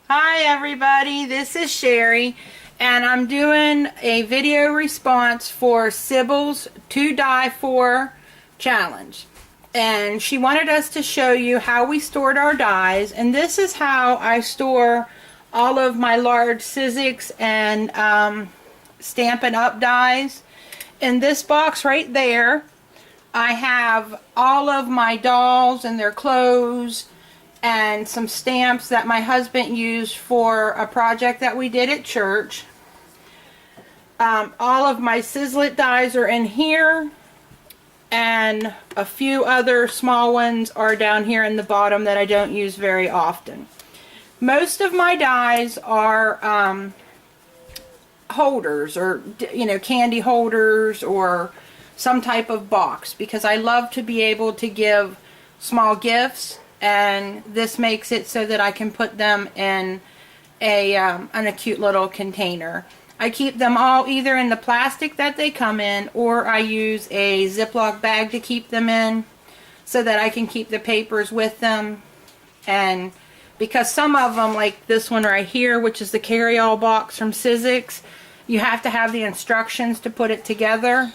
Hi everybody, this is Sherry and I'm doing a video response for Sybil's To Die For challenge. And she wanted us to show you how we stored our dies, and this is how I store all of my large Sizzix and Stampin' Up! Dies. In this box right there, I have all of my dolls and their clothes and some stamps that my husband used for a project that we did at church. All of my Sizzlet dies are in here, and a few other small ones are down here in the bottom that I don't use very often. Most of my dies are holders, or candy holders, or some type of box, because I love to be able to give small gifts, and this makes it so that I can put them in a cute little container. I keep them all either in the plastic that they come in, or I use a Ziploc bag to keep them in so that I can keep the papers with them. And because some of them, like this one right here, which is the carry-all box from Sizzix, you have to have the instructions to put it together,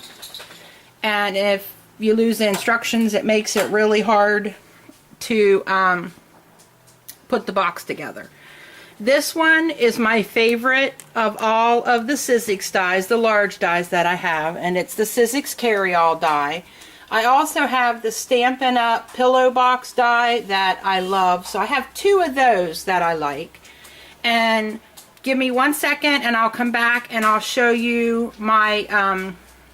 and if you lose the instructions, it makes it really hard to put the box together. This one is my favorite of all of the Sizzix dies, the large dies that I have, and it's the Sizzix carry-all die. I also have the Stampin' Up! Pillow box die that I love, so I have two of those that I like. And give me 1 second and I'll come back and I'll show you my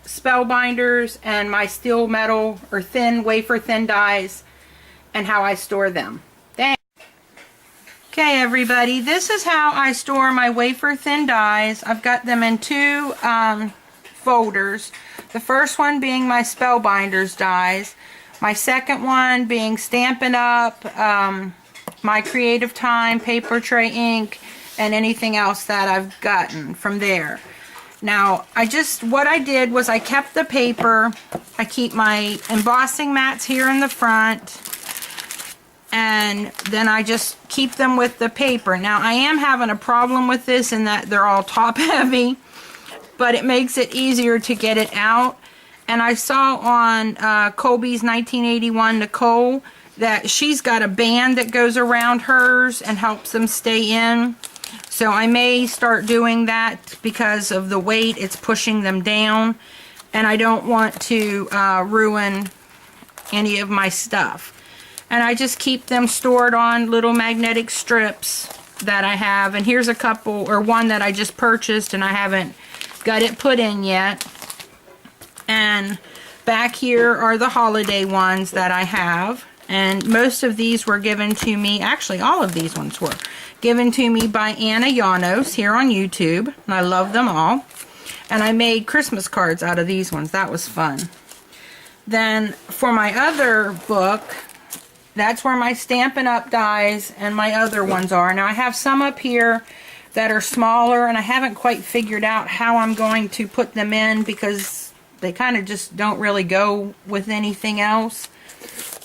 spellbinders and my steel metal or thin wafer thin dies and how I store them. Thanks. Okay everybody, this is how I store my wafer thin dies. I've got them in two folders. The first one being my spellbinders dies. My second one being Stampin' Up, my Creative Time, paper tray ink, and anything else that I've gotten from there. Now, what I did was I kept the paper. I keep my embossing mats here in the front, and then I just keep them with the paper. Now, I am having a problem with this in that they're all top heavy, but it makes it easier to get it out. And I saw on Colby's 1981 Nicole that she's got a band that goes around hers and helps them stay in. So I may start doing that because of the weight. It's pushing them down, and I don't want to ruin any of my stuff. And I just keep them stored on little magnetic strips that I have. And here's a couple, or one that I just purchased and I haven't got it put in yet. And back here are the holiday ones that I have. And most of these were given to me, actually all of these ones were given to me by Anna Llanos here on YouTube. And I love them all. And I made Christmas cards out of these ones. That was fun. Then for my other book, that's where my Stampin' Up! Dies and my other ones are. Now I have some up here that are smaller, and I haven't quite figured out how I'm going to put them in because they kind of just don't really go with anything else.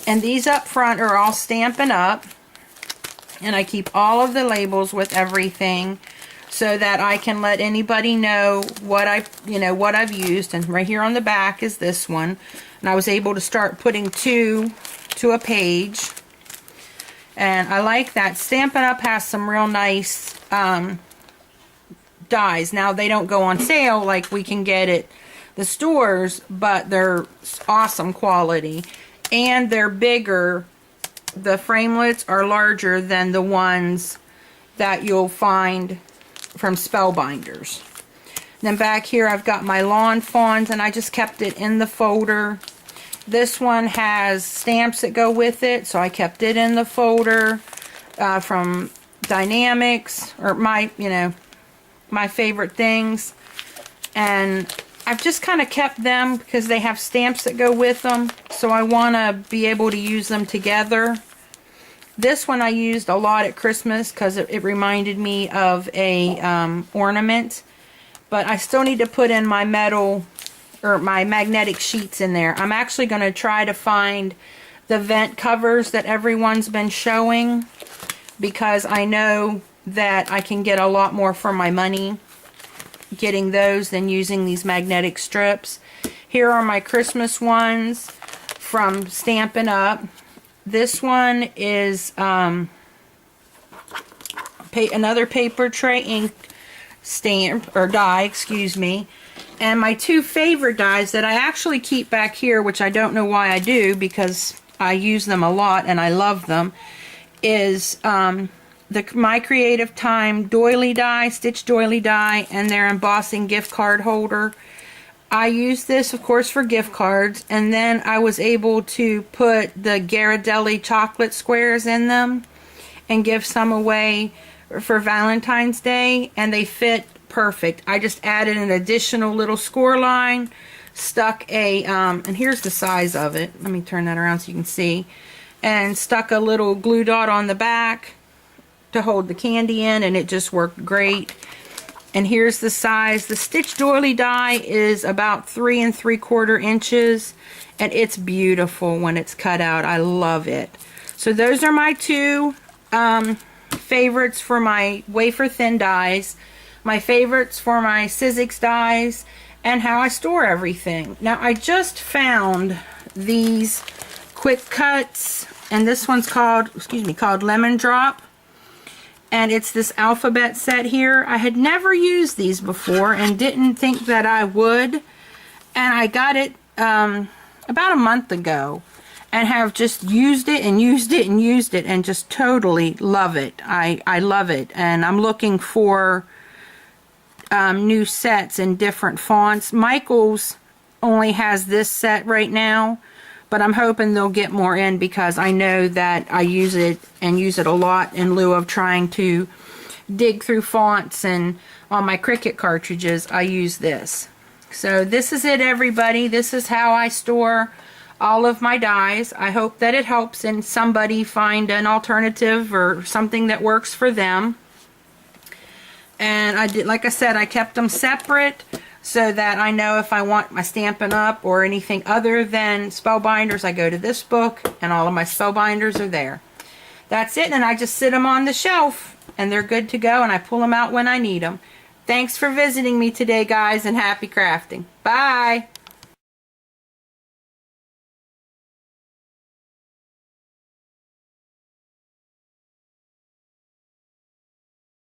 And these up front are all Stampin' Up! And I keep all of the labels with everything so that I can let anybody know what I've used. And right here on the back is this one. And I was able to start putting two to a page. And I like that. Stampin' Up! Has some real nice dies. Now they don't go on sale like we can get at the stores, but they're awesome quality. And they're bigger. The framelits are larger than the ones that you'll find from Spellbinders. Then back here I've got my lawn fawns, and I just kept it in the folder. This one has stamps that go with it, so I kept it in the folder from Dynamics, or my favorite things. And I've just kind of kept them because they have stamps that go with them, so I want to be able to use them together. This one I used a lot at Christmas because it reminded me of a ornament, but I still need to put in my metal or my magnetic sheets in there. I'm actually going to try to find the vent covers that everyone's been showing, because I know that I can get a lot more for my money getting those than using these magnetic strips. Here are my Christmas ones from Stampin' Up. This one is another paper tray ink stamp, or die, excuse me. And my two favorite dies that I actually keep back here, which I don't know why I do because I use them a lot and I love them, is the My Creative Time doily die, stitch doily die, and their embossing gift card holder. I use this, of course, for gift cards, and then I was able to put the Ghirardelli chocolate squares in them and give some away for Valentine's Day, and they fit perfect. I just added an additional little score line, stuck a, and here's the size of it. Let me turn that around so you can see. And stuck a little glue dot on the back to hold the candy in, and it just worked great. And here's the size. The stitch doily die is about 3 3/4 inches, and it's beautiful when it's cut out. I love it. So those are my two favorites for my wafer thin dies, my favorites for my Sizzix dies, and how I store everything. Now I just found these quick cuts, and this one's called, called Lemon Drop. And it's this alphabet set here. I had never used these before and didn't think that I would. And I got it about a month ago and have just used it and used it and used it and just totally love it. I love it. And I'm looking for new sets in different fonts. Michael's only has this set right now, but I'm hoping they'll get more in because I know that I use it and use it a lot in lieu of trying to dig through fonts, and on my Cricut cartridges I use this. So this is it, everybody. This is how I store all of my dies. I hope that it helps and somebody find an alternative or something that works for them. And I did, like I said, I kept them separate so that I know if I want my Stampin' Up or anything other than spellbinders, I go to this book and all of my spellbinders are there. That's it, and I just sit them on the shelf and they're good to go, and I pull them out when I need them. Thanks for visiting me today, guys, and happy crafting. Bye!